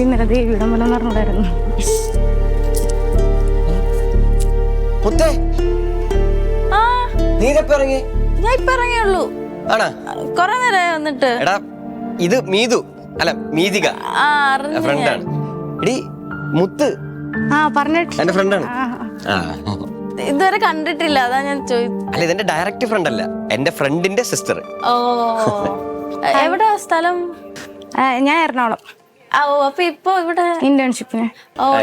ഇന്നലെ ദേവിയുടെ മൂലം പറഞ്ഞിട്ടായിരുന്നു. ഞാൻ ഇപ്പൊ ഇറങ്ങിയുള്ളൂ. കൊറേ നേരമായി വന്നിട്ട്. ഇത് മീതു അല്ല മീതിക ഫ്രണ്ടാണ്. എടി മുത്ത് പറഞ്ഞിട്ട് എന്റെ ഫ്രണ്ടാണ്. ഇതുവരെ കണ്ടിട്ടില്ല, അതാ ഞാൻ ചോദിച്ചത്. അല്ല ഇതെന്റെ ഡയറക്റ്റ് ഫ്രണ്ട് അല്ല, എന്റെ ഫ്രണ്ടിന്റെ സിസ്റ്റർ. ഓ എവിടാ സ്ഥലം? ഞാൻ എറണാകുളം. അപ്പൊ ഇപ്പൊ ഇവിടെ ഇന്റേൺഷിപ്പിന്.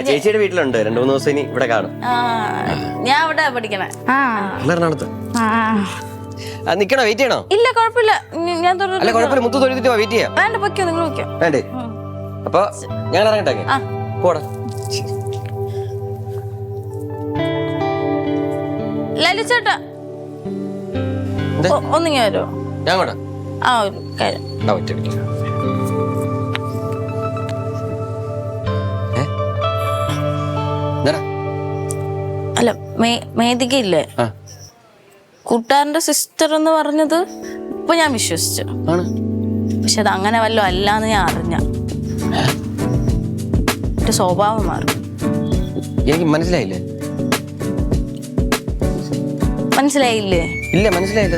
ചേച്ചിയുടെ വീട്ടിലുണ്ട്, 2-3 ദിവസം ഇനി ഇവിടെ കാണും. ഞാൻ അവിടെ പഠിക്കണേ. എറണാകുളത്ത് നിക്കണോ? വെയിറ്റ് ചെയ്യണോ? ഇല്ല കുഴപ്പമില്ല, ഞാൻ അല്ല കുഴപ്പമില്ല, മുത്ത് തൊഴുതിട്ട് വെയിറ്റ് ചെയ്യാം. വേണ്ട പൊയ്ക്കോ, നിങ്ങൾ പൊയ്ക്കോ. വേണ്ടേ? അപ്പൊ ഞാൻ ഇറങ്ങട്ടെ. പോടാ ലലിച്ചേട്ടാ, ഒന്നിങ്ങ വരുമോ? ഞാൻ കൂടാ. ഒരു കാര്യം. അല്ല മേധികയില്ലേ, കൂട്ടുകാരന്റെ സിസ്റ്റർ എന്ന് പറഞ്ഞത് ഇപ്പൊ ഞാൻ വിശ്വസിച്ചു. പക്ഷെ അത് അങ്ങനെ വല്ലോ അല്ലാന്ന് ഞാൻ അറിഞ്ഞ. എന്റെ സ്വഭാവം മാറും. എനിക്ക് മനസ്സിലായില്ലേ? മനസ്സിലായില്ലേ? ഇല്ല മനസ്സിലായില്ല.